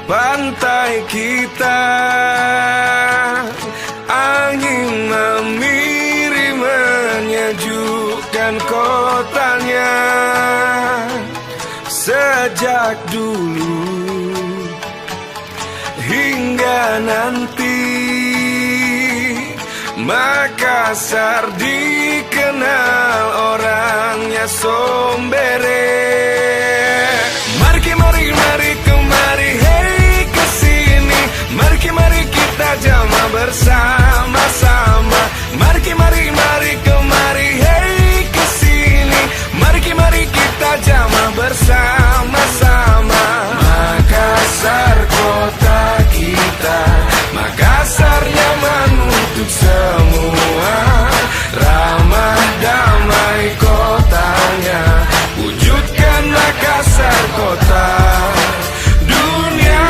pantai kita. Angin memiri menyejukkan kotanya. Sejak dulu hingga nanti Makassar dikenal orangnya sombere. Mari kemari, hey kesini. Mari kita jama bersama-sama. Mari kemari, hey kesini. Mari kita jama bersama-sama. Makassar kota kita, Makassar nyaman untuk semua. Ramah damai kotanya, wujudkan Makassar kota dunia.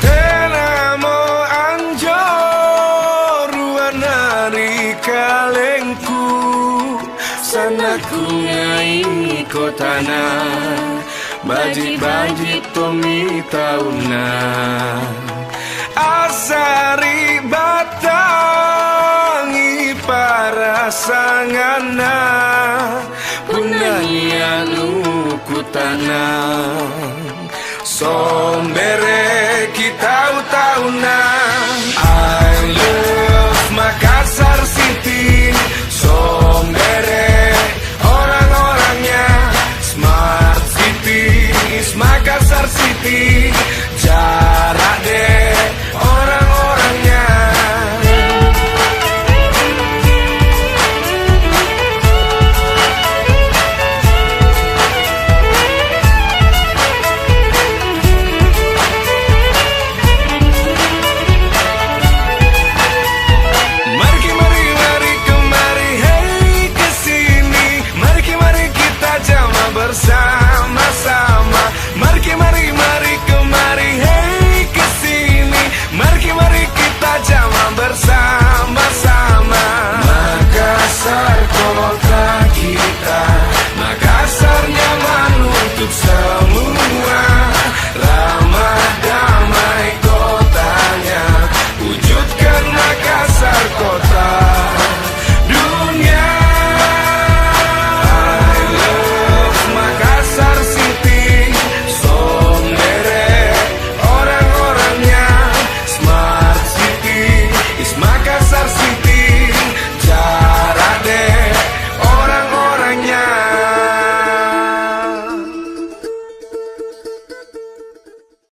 Tenamo Anjor warnari kalengku, sana ku ngai kotana. Bajit tomi tauna asari batangi para sangana. Punanya nukutana sombere kita utauna. I love Makassar City, sombere orang-orangnya. Smart City is Makassar City. Jarak